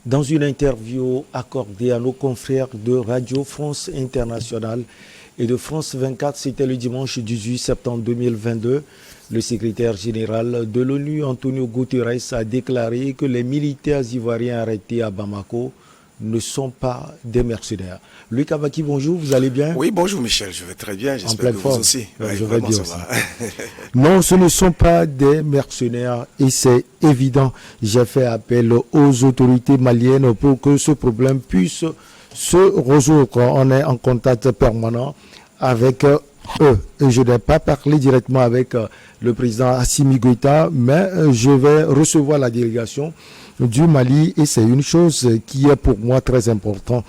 Dans une interview accordée à nos confrères de Radio France Internationale et de France 24, c'était le dimanche 18 septembre 2022, le secrétaire général de l'ONU, Antonio Guterres, a déclaré que les militaires ivoiriens arrêtés à Bamako ne sont pas des mercenaires. Louis Kabaki, bonjour, vous allez bien? Oui, bonjour Michel, je vais très bien, j'espère que vous aussi. Oui, je vais bien aussi. Non, ce ne sont pas des mercenaires et c'est évident. J'ai fait appel aux autorités maliennes pour que ce problème puisse se résoudre. On est en contact permanent avec eux. Et je n'ai pas parlé directement avec le président Assimi Goïta, mais je vais recevoir la délégation du Mali et c'est une chose qui est pour moi très importante.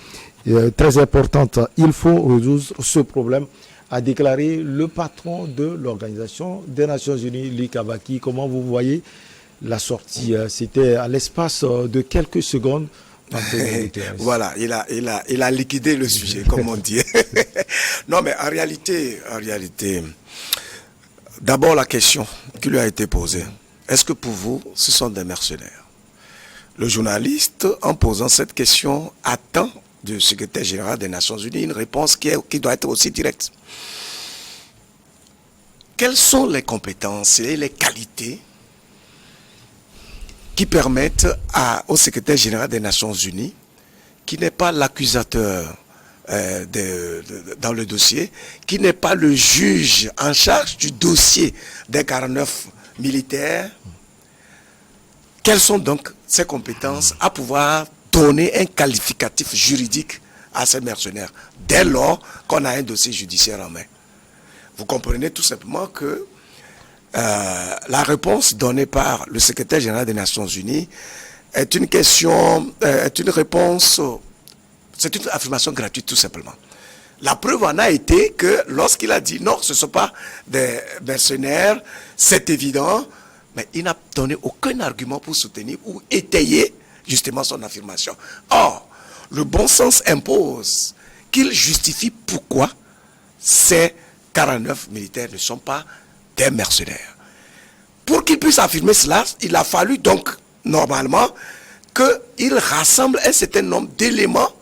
Il faut résoudre ce problème, a déclaré le patron de l'Organisation des Nations Unies, Louis Kabaki. Comment vous voyez la sortie? C'était à l'espace de quelques secondes. Voilà, il a liquidé le sujet, comme on dit. Non, mais en réalité, d'abord la question qui lui a été posée, est-ce que pour vous, ce sont des mercenaires? Le journaliste, en posant cette question, attend du secrétaire général des Nations Unies une réponse qui doit être aussi directe. Quelles sont les compétences et les qualités qui permettent au secrétaire général des Nations Unies, qui n'est pas l'accusateur dans le dossier, qui n'est pas le juge en charge du dossier des 49 militaires, quelles sont donc ces compétences à pouvoir donner un qualificatif juridique à ces mercenaires dès lors qu'on a un dossier judiciaire en main? Vous comprenez tout simplement que la réponse donnée par le secrétaire général des Nations Unies est une question, est une réponse, c'est une affirmation gratuite tout simplement. La preuve en a été que lorsqu'il a dit non, ce ne sont pas des mercenaires, c'est évident, mais il n'a donné aucun argument pour soutenir ou étayer justement son affirmation. Or, le bon sens impose qu'il justifie pourquoi ces 49 militaires ne sont pas des mercenaires. Pour qu'il puisse affirmer cela, il a fallu donc, normalement, qu'il rassemble un certain nombre d'éléments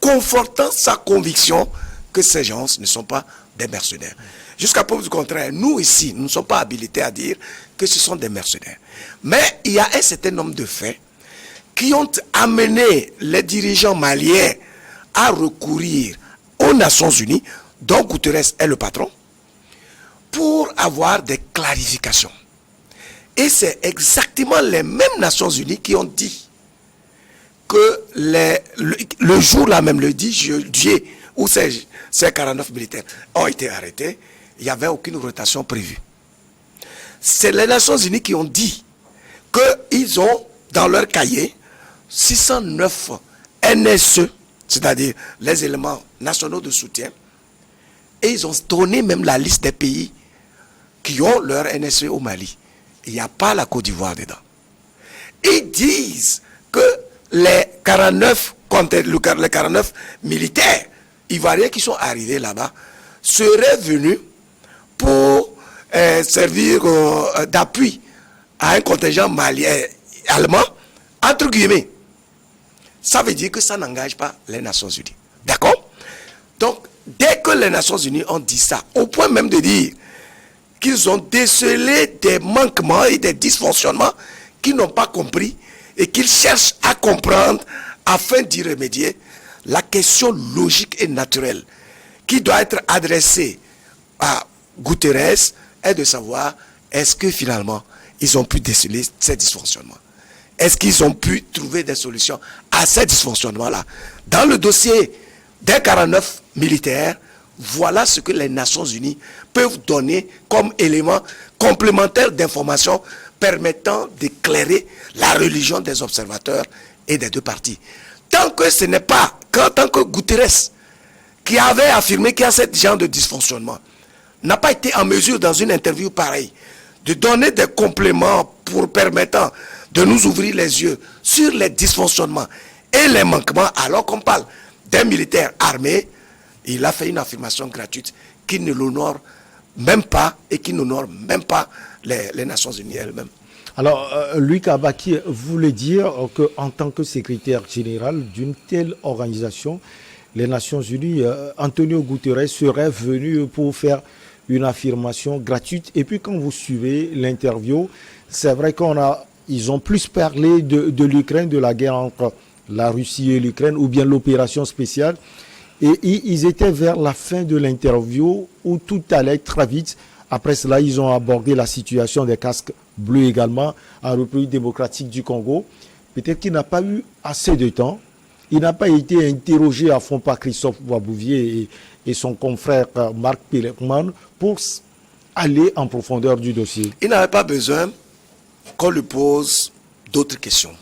confortant sa conviction que ces gens ne sont pas des mercenaires. Jusqu'à preuve du contraire, nous ici, nous ne sommes pas habilités à dire que ce sont des mercenaires. Mais il y a un certain nombre de faits qui ont amené les dirigeants maliens à recourir aux Nations Unies, dont Guterres est le patron, pour avoir des clarifications. Et c'est exactement les mêmes Nations Unies qui ont dit que le jour-là même, le 10 juillet, où ces 49 militaires ont été arrêtés, il n'y avait aucune rotation prévue. C'est les Nations Unies qui ont dit qu'ils ont dans leur cahier 609 NSE, c'est-à-dire les éléments nationaux de soutien, et ils ont donné même la liste des pays qui ont leur NSE au Mali. Il n'y a pas la Côte d'Ivoire dedans. Ils disent que les 49 militaires ivoiriens qui sont arrivés là-bas seraient venus pour servir d'appui à un contingent malien allemand, entre guillemets. Ça veut dire que ça n'engage pas les Nations Unies. D'accord? Donc, dès que les Nations Unies ont dit ça, au point même de dire qu'ils ont décelé des manquements et des dysfonctionnements qu'ils n'ont pas compris et qu'ils cherchent à comprendre afin d'y remédier, la question logique et naturelle qui doit être adressée à Guterres est de savoir est-ce que finalement ils ont pu déceler ces dysfonctionnements? Est-ce qu'ils ont pu trouver des solutions à ces dysfonctionnements-là? Dans le dossier des 49 militaires, voilà ce que les Nations Unies peuvent donner comme élément complémentaire d'information permettant d'éclairer la religion des observateurs et des deux parties. Tant que ce n'est pas, tant que Guterres, qui avait affirmé qu'il y a ce genre de dysfonctionnement, n'a pas été en mesure dans une interview pareille de donner des compléments pour permettant de nous ouvrir les yeux sur les dysfonctionnements et les manquements, alors qu'on parle d'un militaire armé, il a fait une affirmation gratuite qui ne l'honore même pas et qui n'honore même pas les Nations Unies elles-mêmes. Alors, Louis Kabaki voulait dire qu'en tant que secrétaire général d'une telle organisation, les Nations Unies, Antonio Guterres serait venu pour faire une affirmation gratuite. Et puis quand vous suivez l'interview, c'est vrai ils ont plus parlé de l'Ukraine, de la guerre entre la Russie et l'Ukraine, ou bien l'opération spéciale. Et ils étaient vers la fin de l'interview où tout allait très vite. Après cela, ils ont abordé la situation des casques bleus également en République démocratique du Congo. Peut-être qu'il n'a pas eu assez de temps. Il n'a pas été interrogé à fond par Christophe Wabouvier et son confrère Marc Pelekman pour aller en profondeur du dossier. Il n'avait pas besoin qu'on lui pose d'autres questions.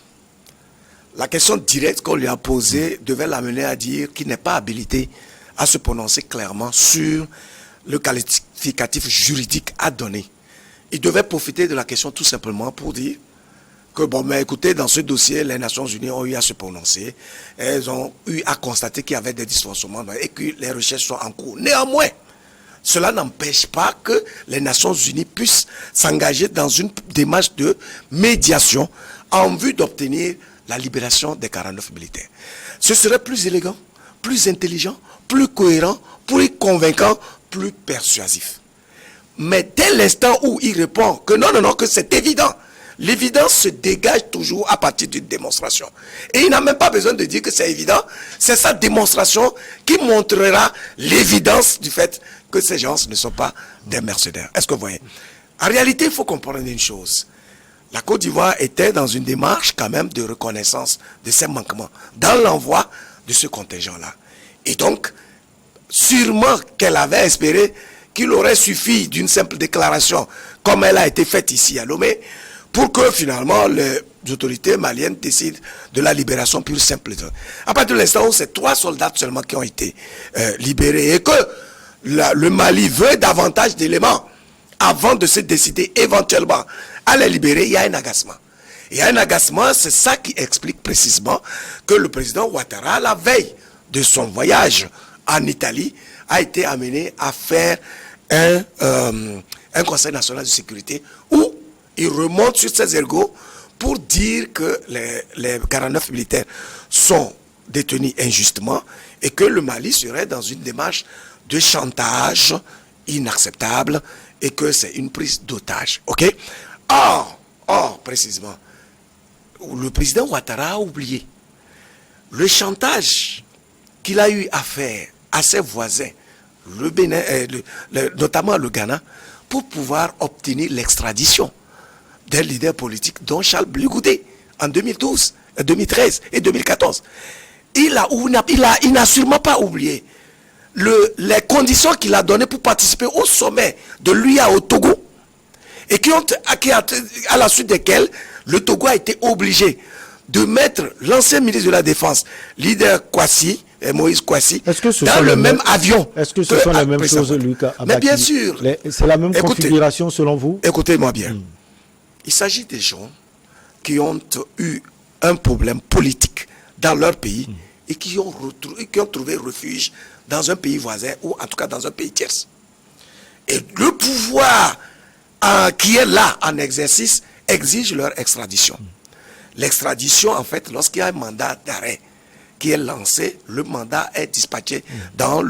La question directe qu'on lui a posée devait l'amener à dire qu'il n'est pas habilité à se prononcer clairement sur le qualificatif juridique à donner. Il devait profiter de la question tout simplement pour dire que, bon, mais écoutez, dans ce dossier, les Nations Unies ont eu à se prononcer. Elles ont eu à constater qu'il y avait des dysfonctionnements et que les recherches sont en cours. Néanmoins, cela n'empêche pas que les Nations Unies puissent s'engager dans une démarche de médiation en vue d'obtenir la libération des 49 militaires. Ce serait plus élégant, plus intelligent, plus cohérent, plus convaincant, plus persuasif. Mais dès l'instant où il répond que non, que c'est évident, l'évidence se dégage toujours à partir d'une démonstration. Et il n'a même pas besoin de dire que c'est évident, c'est sa démonstration qui montrera l'évidence du fait que ces gens ne sont pas des mercenaires. Est-ce que vous voyez? En réalité, il faut comprendre une chose. La Côte d'Ivoire était dans une démarche quand même de reconnaissance de ses manquements dans l'envoi de ce contingent-là. Et donc, sûrement qu'elle avait espéré qu'il aurait suffi d'une simple déclaration, comme elle a été faite ici à Lomé, pour que finalement les autorités maliennes décident de la libération pure simple. À partir de l'instant où c'est 3 soldats seulement qui ont été libérés et que le Mali veut davantage d'éléments avant de se décider éventuellement à les libérer, il y a un agacement. Il y a un agacement, c'est ça qui explique précisément que le président Ouattara, la veille de son voyage en Italie, a été amené à faire un Conseil national de sécurité où il remonte sur ses ergots pour dire que les 49 militaires sont détenus injustement et que le Mali serait dans une démarche de chantage inacceptable et que c'est une prise d'otage. Ok? Or, précisément, le président Ouattara a oublié le chantage qu'il a eu à faire à ses voisins, le Bénin, notamment le Ghana, pour pouvoir obtenir l'extradition d'un leader politique dont Charles Blé Goudé en 2012, 2013 et 2014. Il n'a sûrement pas oublié les conditions qu'il a données pour participer au sommet de l'UIA au Togo et à la suite desquelles le Togo a été obligé de mettre l'ancien ministre de la Défense, leader Kwasi, Moïse Kwasi, dans le même avion. Est-ce que ce sont les mêmes choses, Lucas? Mais bien sûr. C'est la même configuration selon vous? Écoutez-moi bien. Il s'agit des gens qui ont eu un problème politique dans leur pays et qui ont trouvé refuge dans un pays voisin ou en tout cas dans un pays tiers. Et le pouvoir qui est là en exercice exige leur extradition. L'extradition, en fait, lorsqu'il y a un mandat d'arrêt qui est lancé, le mandat est dispatché dans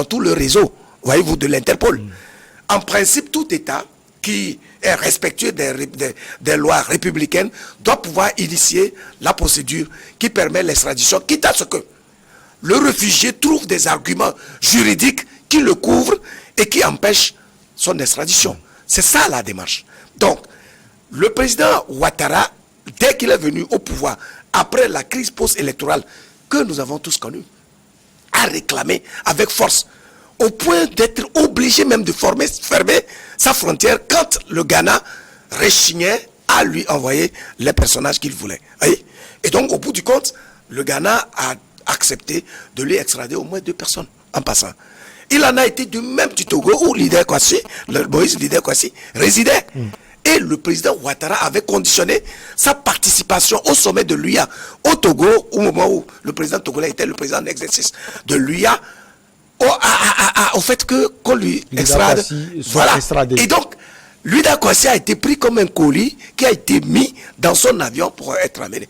tout le réseau, voyez-vous, de l'Interpol. En principe, tout État qui est respectueux des lois républicaines doit pouvoir initier la procédure qui permet l'extradition, quitte à ce que le réfugié trouve des arguments juridiques qui le couvrent et qui empêchent son extradition. C'est ça la démarche. Donc, le président Ouattara, dès qu'il est venu au pouvoir, après la crise post-électorale que nous avons tous connue, a réclamé avec force, au point d'être obligé même de fermer sa frontière quand le Ghana rechignait à lui envoyer les personnages qu'il voulait. Et donc, au bout du compte, le Ghana a accepté de lui extrader au moins 2 personnes en passant. Il en a été de même du Togo où Moïse Leader Kwasi résidait. Et le président Ouattara avait conditionné sa participation au sommet de l'UIA au Togo, au moment où le président togolais était le président en exercice de l'UIA, au fait qu'on lui extrade. Voilà. Et donc, Luda Kwasi a été pris comme un colis qui a été mis dans son avion pour être amené.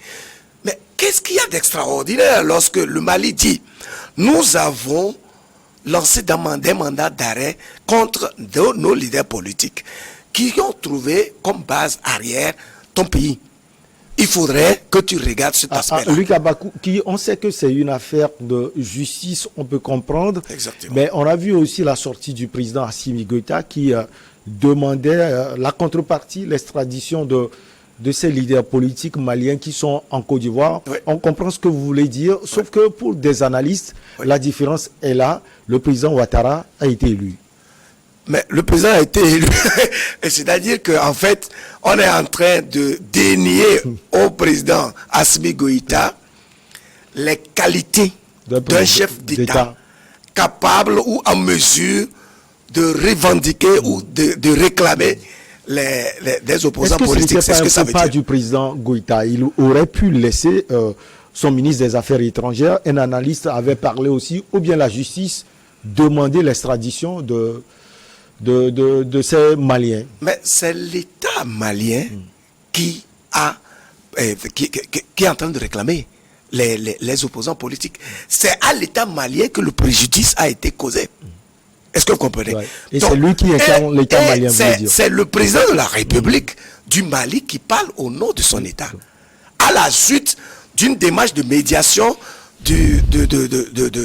Mais qu'est-ce qu'il y a d'extraordinaire lorsque le Mali dit nous avons lancé des mandats d'arrêt contre nos leaders politiques qui ont trouvé comme base arrière ton pays. Il faudrait que tu regardes cet aspect-là. Luc Abakou, on sait que c'est une affaire de justice, on peut comprendre. Exactement. Mais on a vu aussi la sortie du président Assimi Goïta qui demandait la contrepartie, l'extradition de ces leaders politiques maliens qui sont en Côte d'Ivoire. Oui. On comprend ce que vous voulez dire, sauf que pour des analystes, la différence est là. Le président Ouattara a été élu. Mais le président a été élu. C'est-à-dire qu'en fait, on est en train de dénier au président Assimi Goïta les qualités d'un chef d'État capable ou en mesure de revendiquer ou de réclamer des opposants politiques. C'est ce que ça veut dire. Du président Goïta, il aurait pu laisser son ministre des Affaires étrangères, un analyste avait parlé aussi, ou bien la justice demander l'extradition de ces Maliens. Mais c'est l'État malien qui est en train de réclamer les opposants politiques. C'est à l'État malien que le préjudice a été causé. Est-ce que vous comprenez? Ouais. Et c'est lui qui incarne l'État malien. C'est le président de la République du Mali qui parle au nom de son État. À la suite d'une démarche de médiation du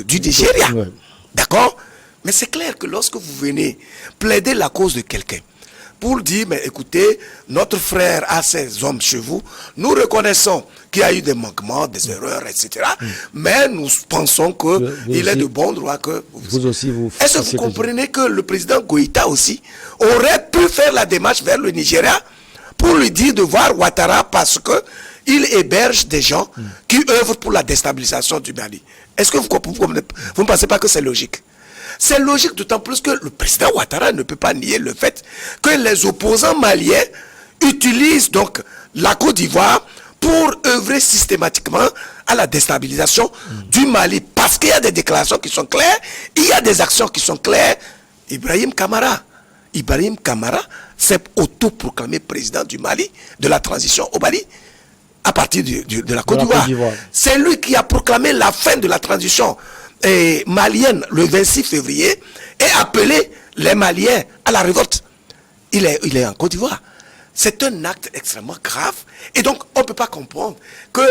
Nigeria. Ouais. D'accord? Mais c'est clair que lorsque vous venez plaider la cause de quelqu'un, pour dire, mais écoutez, notre frère a ses hommes chez vous, nous reconnaissons qu'il y a eu des manquements, des erreurs, etc. Mais nous pensons qu'il est de bon droit que... Vous aussi, vous... Est-ce que vous comprenez que le président Goïta aussi aurait pu faire la démarche vers le Nigeria pour lui dire de voir Ouattara parce qu'il héberge des gens qui œuvrent pour la déstabilisation du Mali? Est-ce que vous ne pensez pas que c'est logique? C'est logique, d'autant plus que le président Ouattara ne peut pas nier le fait que les opposants maliens utilisent donc la Côte d'Ivoire pour œuvrer systématiquement à la déstabilisation du Mali. Parce qu'il y a des déclarations qui sont claires, il y a des actions qui sont claires. Ibrahim Kamara s'est autoproclamé président du Mali, de la transition au Mali, à partir de la Côte d'Ivoire. C'est lui qui a proclamé la fin de la transition malienne le 26 février et appelé les Maliens à la révolte. Il est en Côte d'Ivoire. C'est un acte extrêmement grave et donc on ne peut pas comprendre que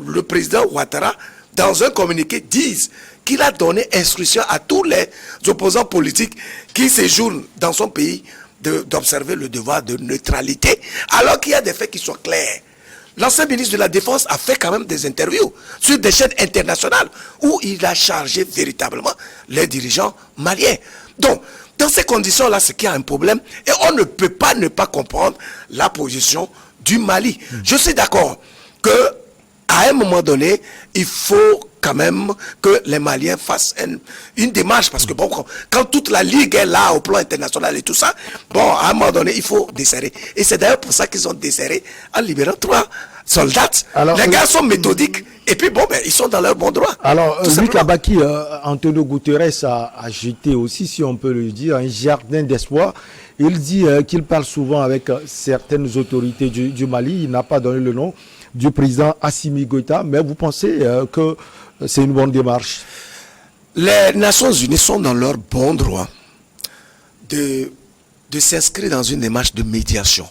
le président Ouattara, dans un communiqué, dise qu'il a donné instruction à tous les opposants politiques qui séjournent dans son pays d'observer le devoir de neutralité, alors qu'il y a des faits qui sont clairs. L'ancien ministre de la Défense a fait quand même des interviews sur des chaînes internationales où il a chargé véritablement les dirigeants maliens. Donc, dans ces conditions-là, c'est qu'il y a un problème et on ne peut pas ne pas comprendre la position du Mali. Je suis d'accord que à un moment donné, il faut quand même que les Maliens fassent une démarche parce que bon, quand toute la Ligue est là au plan international et tout ça, bon, à un moment donné, il faut desserrer. Et c'est d'ailleurs pour ça qu'ils ont desserré en libérant 3 soldats. Alors, les gars sont méthodiques et puis bon, ben, ils sont dans leur bon droit. Alors, Luc Abaki, Antonio Guterres a jeté aussi, si on peut le dire, un jardin d'espoir. Il dit qu'il parle souvent avec certaines autorités du Mali. Il n'a pas donné le nom du président Assimi Goïta, mais vous pensez que c'est une bonne démarche? Les Nations Unies sont dans leur bon droit de s'inscrire dans une démarche de médiation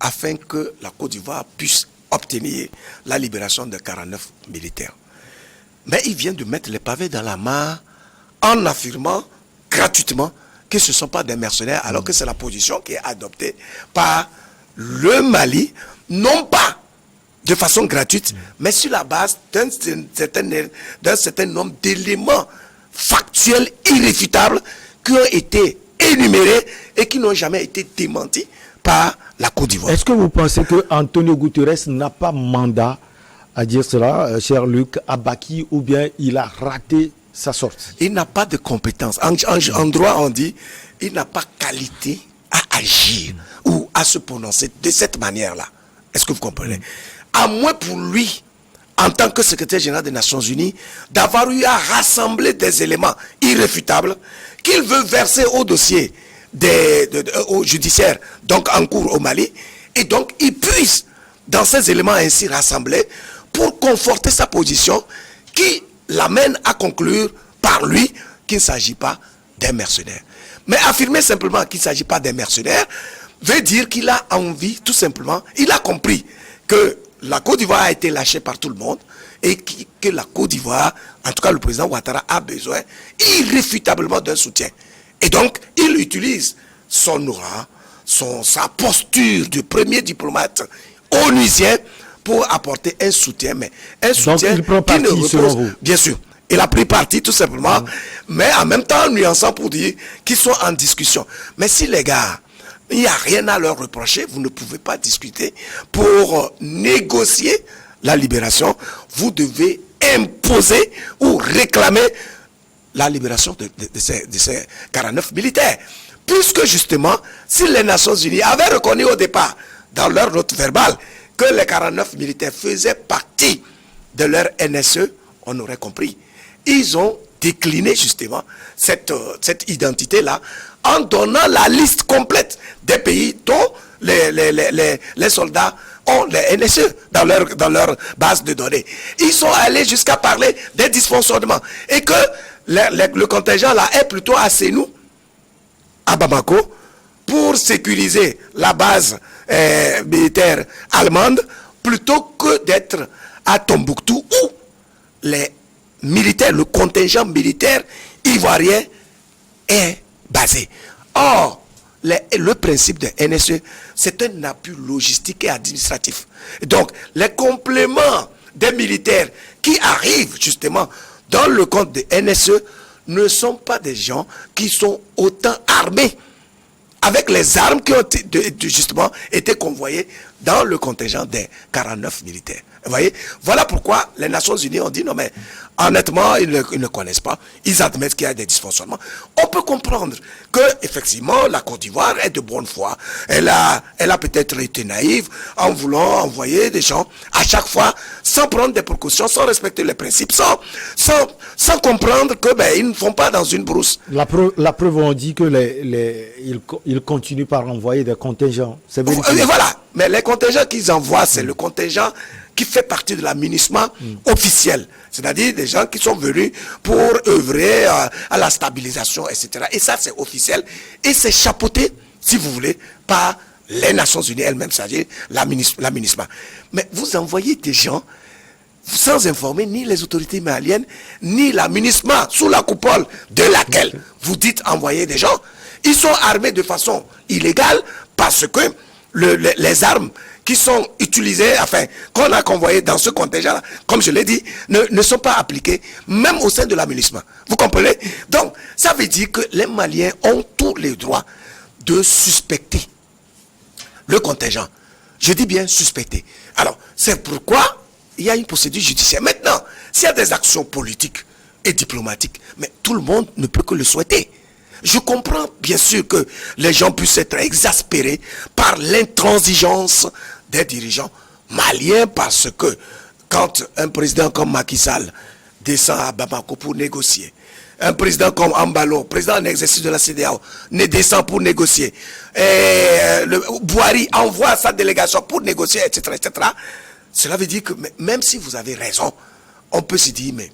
afin que la Côte d'Ivoire puisse obtenir la libération de 49 militaires. Mais ils viennent de mettre les pavés dans la mare en affirmant gratuitement que ce ne sont pas des mercenaires, alors que c'est la position qui est adoptée par le Mali, non pas de façon gratuite, mais sur la base d'un certain nombre d'éléments factuels irréfutables qui ont été énumérés et qui n'ont jamais été démentis par la Côte d'Ivoire. Est-ce que vous pensez que Antonio Guterres n'a pas mandat à dire cela, cher Luc Abaki, ou bien il a raté sa sortie? Il n'a pas de compétences. En droit, on dit il n'a pas qualité à agir ou à se prononcer de cette manière-là. Est-ce que vous comprenez? À moins pour lui, en tant que secrétaire général des Nations Unies, d'avoir eu à rassembler des éléments irréfutables qu'il veut verser au dossier au judiciaire, donc en cours au Mali, et donc il puise dans ces éléments ainsi rassemblés pour conforter sa position qui l'amène à conclure par lui qu'il ne s'agit pas d'un mercenaire. Mais affirmer simplement qu'il ne s'agit pas d'un mercenaire veut dire qu'il a envie, tout simplement, il a compris que la Côte d'Ivoire a été lâchée par tout le monde et que la Côte d'Ivoire, en tout cas le président Ouattara, a besoin irréfutablement d'un soutien. Et donc, il utilise son aura, sa posture de premier diplomate onusien pour apporter un soutien, mais un soutien il prend parti, qui ne selon repose, vous. bien sûr. Il a pris parti tout simplement, mais en même temps nuançant pour dire qu'ils sont en discussion. Mais si les gars, il n'y a rien à leur reprocher, vous ne pouvez pas discuter pour négocier la libération. Vous devez imposer ou réclamer la libération de ces 49 militaires. Puisque justement, si les Nations Unies avaient reconnu au départ, dans leur note verbale, que les 49 militaires faisaient partie de leur NSE, on aurait compris. Ils ont décliné justement cette identité-là en donnant la liste complète des pays dont les soldats ont les NSE dans leur base de données. Ils sont allés jusqu'à parler des dysfonctionnements et que le contingent là est plutôt à Sénou, à Bamako, pour sécuriser la base militaire allemande plutôt que d'être à Tombouctou où les militaires, le contingent militaire ivoirien est basé. Or, le principe de NSE, c'est un appui logistique et administratif. Donc, les compléments des militaires qui arrivent justement dans le compte de NSE ne sont pas des gens qui sont autant armés avec les armes qui ont justement été convoyées dans le contingent des 49 militaires. Vous voyez, voilà pourquoi les Nations Unies ont dit non mais honnêtement ils ne connaissent pas, ils admettent qu'il y a des dysfonctionnements. On peut comprendre que effectivement la Côte d'Ivoire est de bonne foi. Elle a peut-être été naïve en voulant envoyer des gens à chaque fois sans prendre des précautions, sans respecter les principes, sans comprendre que ils ne font pas dans une brousse. La preuve on dit que ils continuent par envoyer des contingents. C'est Et voilà, mais les contingents qu'ils envoient, c'est le contingent qui fait partie de l'aménagement officiel. C'est-à-dire des gens qui sont venus pour œuvrer à la stabilisation, etc. Et ça, c'est officiel. Et c'est chapeauté, si vous voulez, par les Nations Unies elles-mêmes, c'est-à-dire l'aménagement. Mais vous envoyez des gens sans informer ni les autorités maliennes, ni l'aménagement sous la coupole de laquelle vous dites envoyer des gens. Ils sont armés de façon illégale parce que les armes qui sont utilisées, enfin, qu'on a convoyées dans ce contingent-là, comme je l'ai dit, ne sont pas appliquées, même au sein de l'aménagement. Vous comprenez? Donc, ça veut dire que les Maliens ont tous les droits de suspecter le contingent. Je dis bien suspecter. Alors, c'est pourquoi il y a une procédure judiciaire. Maintenant, s'il y a des actions politiques et diplomatiques, mais tout le monde ne peut que le souhaiter. Je comprends bien sûr que les gens puissent être exaspérés par l'intransigeance des dirigeants maliens parce que quand un président comme Macky Sall descend à Bamako pour négocier, un président comme Ambalo, président en exercice de la CEDEAO, ne descend pour négocier, et Bouhari envoie sa délégation pour négocier, etc., etc., cela veut dire que même si vous avez raison, on peut se dire, mais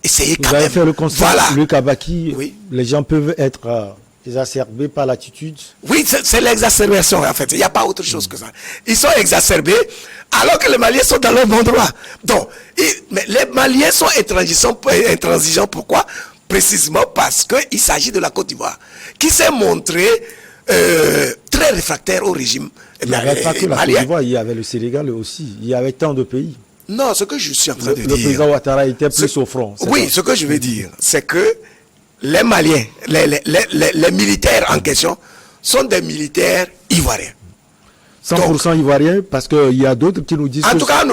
essayez quand même. Vous avez fait le constat, voilà. Luc Abaki, Oui. les gens peuvent être exacerbés par l'attitude. Oui, c'est l'exacerbation en fait. Il n'y a pas autre chose que ça. Ils sont exacerbés alors que les Maliens sont dans leur bon droit. Donc, mais les Maliens sont intransigeants. Pourquoi? Précisément parce qu'il s'agit de la Côte d'Ivoire qui s'est montrée très réfractaire au régime Il n'y avait pas que la Côte d'Ivoire, il y avait le Sénégal aussi. Il y avait tant de pays. Non, ce que je suis en train de dire... Le président Ouattara était plus au front. Oui, ce que je veux dire, c'est que les Maliens, les militaires en question, sont des militaires ivoiriens. 100% ivoiriens, parce qu'il y a d'autres qui nous disent en tout cas,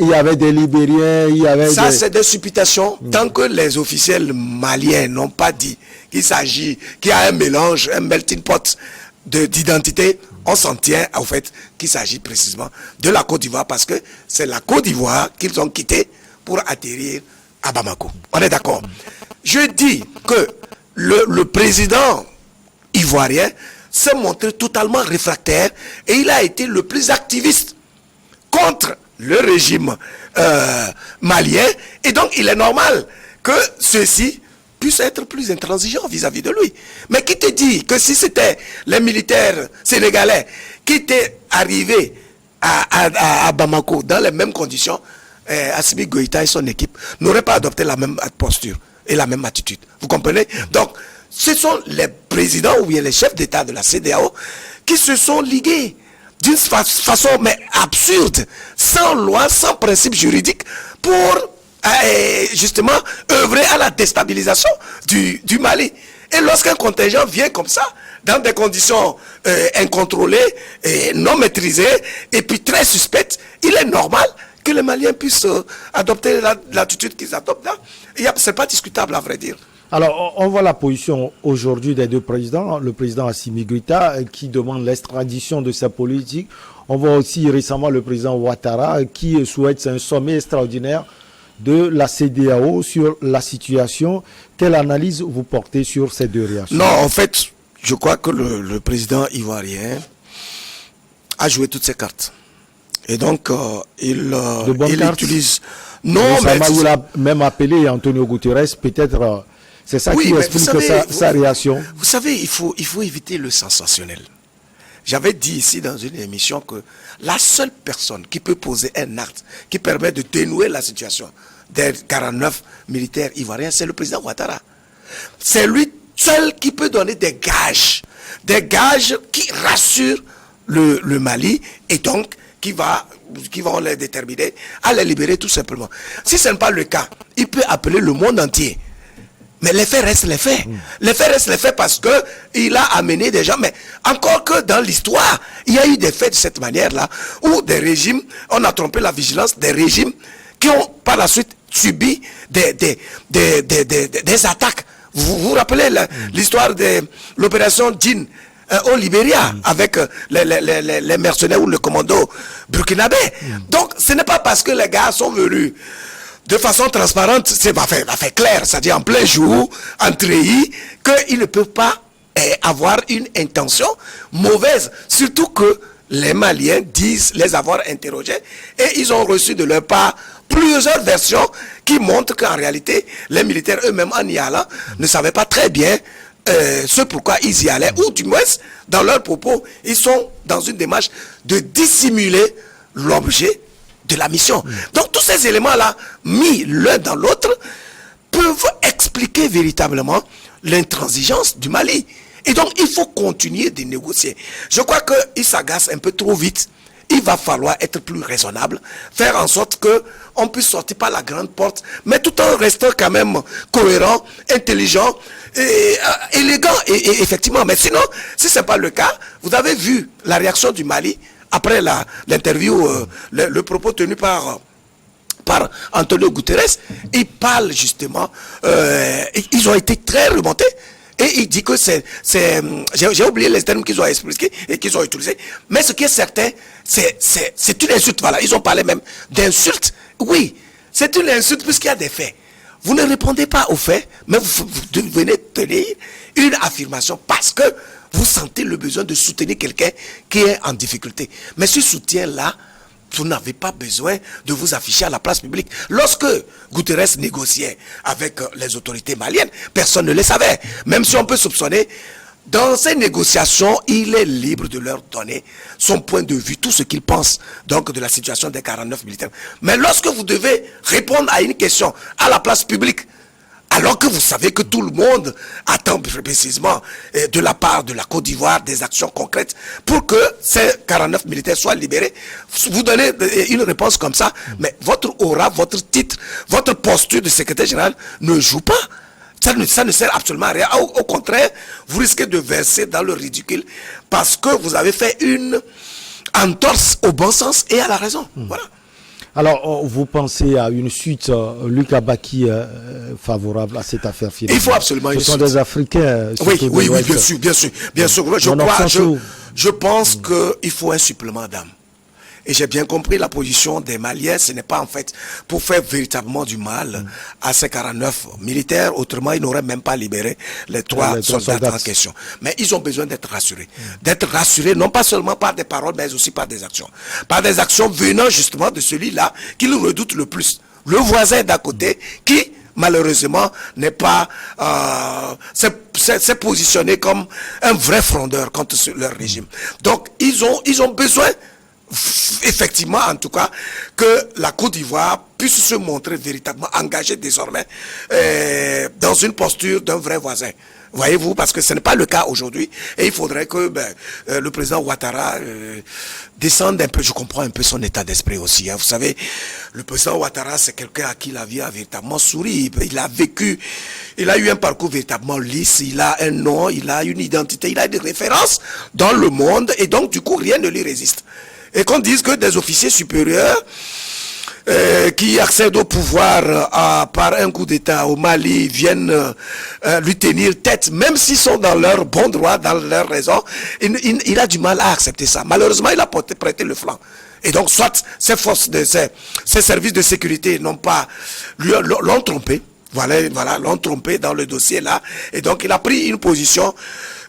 il y avait des Libériens, il y avait ça, c'est des supputations. Tant que les officiels maliens n'ont pas dit qu'il s'agit, qu'il y a un mélange, un melting pot d'identité, on s'en tient au fait qu'il s'agit précisément de la Côte d'Ivoire parce que c'est la Côte d'Ivoire qu'ils ont quitté pour atterrir à Bamako. On est d'accord? Je dis que le président ivoirien s'est montré totalement réfractaire et il a été le plus activiste contre le régime malien. Et donc, il est normal que ceux-ci puissent être plus intransigeants vis-à-vis de lui. Mais qui te dit que si c'était les militaires sénégalais qui étaient arrivés à Bamako dans les mêmes conditions, Assimi Goïta et son équipe n'auraient pas adopté la même posture et la même attitude. Vous comprenez? Donc, ce sont les présidents ou bien les chefs d'État de la CEDEAO qui se sont ligués d'une façon mais absurde, sans loi, sans principe juridique, pour justement œuvrer à la déstabilisation du Mali. Et lorsqu'un contingent vient comme ça, dans des conditions incontrôlées, non maîtrisées, et puis très suspectes, il est normal que les Maliens puissent adopter l'attitude qu'ils adoptent là. Ce n'est pas discutable, à vrai dire. Alors, on voit la position aujourd'hui des deux présidents. Le président Assimi Goïta qui demande l'extradition de sa politique. On voit aussi récemment le président Ouattara qui souhaite un sommet extraordinaire de la CEDEAO sur la situation. Quelle analyse vous portez sur ces deux réactions? Non, en fait, je crois que le président ivoirien a joué toutes ses cartes. Et donc, il utilise... Non, mais il a même appelé Antonio Guterres, peut-être... C'est ça qui explique sa réaction. Vous savez, il faut éviter le sensationnel. J'avais dit ici dans une émission que la seule personne qui peut poser un acte qui permet de dénouer la situation des 49 militaires ivoiriens, c'est le président Ouattara. C'est lui seul qui peut donner des gages qui rassurent le Mali et donc qui vont les déterminer à les libérer tout simplement. Si ce n'est pas le cas, il peut appeler le monde entier. Mais les faits restent les faits. Les faits restent les faits parce que il a amené des gens. Mais encore que dans l'histoire, il y a eu des faits de cette manière-là, où des régimes, on a trompé la vigilance des régimes qui ont par la suite subi des attaques. Vous vous rappelez l'histoire de l'opération Djinn au Libéria avec les mercenaires ou le commando burkinabé. Donc ce n'est pas parce que les gars sont venus de façon transparente, c'est va faire clair, c'est-à-dire en plein jour, en treillis, qu'ils ne peuvent pas avoir une intention mauvaise. Surtout que les Maliens disent les avoir interrogés et ils ont reçu de leur part plusieurs versions qui montrent qu'en réalité, les militaires eux-mêmes en y allant ne savaient pas très bien ce pourquoi ils y allaient, ou du moins, dans leurs propos, ils sont dans une démarche de dissimuler l'objet de la mission. Donc tous ces éléments-là, mis l'un dans l'autre, peuvent expliquer véritablement l'intransigeance du Mali. Et donc il faut continuer de négocier. Je crois qu'il s'agace un peu trop vite. Il va falloir être plus raisonnable, faire en sorte que on puisse sortir par la grande porte, mais tout en restant quand même cohérent, intelligent, et élégant, et effectivement. Mais sinon, si ce n'est pas le cas, vous avez vu la réaction du Mali après l'interview, le propos tenu par Antonio Guterres. Il parle justement, ils ont été très remontés. Et il dit que j'ai oublié les termes qu'ils ont expliqués et qu'ils ont utilisés. Mais ce qui est certain, c'est une insulte. Voilà, ils ont parlé même d'insulte. Oui, c'est une insulte puisqu'il y a des faits. Vous ne répondez pas aux faits, mais vous venez tenir une affirmation parce que vous sentez le besoin de soutenir quelqu'un qui est en difficulté. Mais ce soutien-là, vous n'avez pas besoin de vous afficher à la place publique. Lorsque Guterres négociait avec les autorités maliennes, personne ne le savait. Même si on peut soupçonner, dans ces négociations, il est libre de leur donner son point de vue, tout ce qu'il pense donc de la situation des 49 militaires. Mais lorsque vous devez répondre à une question à la place publique, alors que vous savez que tout le monde attend précisément de la part de la Côte d'Ivoire des actions concrètes pour que ces 49 militaires soient libérés, vous donnez une réponse comme ça, mais votre aura, votre titre, votre posture de secrétaire général ne joue pas. Ça ne sert absolument à rien. Au contraire, vous risquez de verser dans le ridicule parce que vous avez fait une entorse au bon sens et à la raison. Voilà. Alors, vous pensez à une suite, Luc Abaki, favorable à cette affaire finale? Il faut absolument une suite. Ce sont des Africains. Oui, bien sûr. Je pense qu'il faut un supplément d'âme. Et j'ai bien compris la position des Maliens, ce n'est pas en fait pour faire véritablement du mal à ces 49 militaires, autrement ils n'auraient même pas libéré les trois soldats en question. Mais ils ont besoin d'être rassurés. D'être rassurés non pas seulement par des paroles, mais aussi par des actions. Par des actions venant justement de celui-là qu'ils redoutent le plus. Le voisin d'à côté qui, malheureusement, n'est pas s'est positionné comme un vrai frondeur contre leur régime. Donc ils ont besoin effectivement, en tout cas, que la Côte d'Ivoire puisse se montrer véritablement engagée désormais dans une posture d'un vrai voisin. Voyez-vous, parce que ce n'est pas le cas aujourd'hui. Et il faudrait que le président Ouattara descende un peu. Je comprends un peu son état d'esprit aussi. Hein. Vous savez, le président Ouattara, c'est quelqu'un à qui la vie a véritablement souri. Il a vécu, il a eu un parcours véritablement lisse. Il a un nom, il a une identité, il a des références dans le monde. Et donc, du coup, rien ne lui résiste. Et qu'on dise que des officiers supérieurs qui accèdent au pouvoir par un coup d'État au Mali viennent lui tenir tête, même s'ils sont dans leur bon droit, dans leur raison, il a du mal à accepter ça. Malheureusement, il a prêté le flanc. Et donc, soit ces forces, ces services de sécurité n'ont pas l'ont trompé. Voilà, l'ont trompé dans le dossier là. Et donc, il a pris une position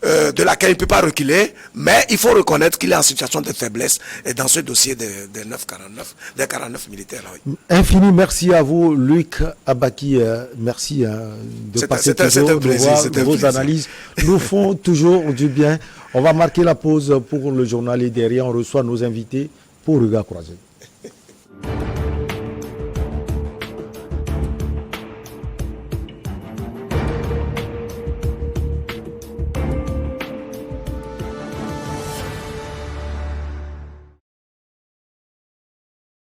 de laquelle il ne peut pas reculer, mais il faut reconnaître qu'il est en situation de faiblesse et dans ce dossier des 49 militaires. Oui. Infini merci à vous, Luc Abaki. Merci de passer toujours, de voir vos analyses. Nous font toujours du bien. On va marquer la pause pour le journal et derrière, on reçoit nos invités pour Regard Croisé.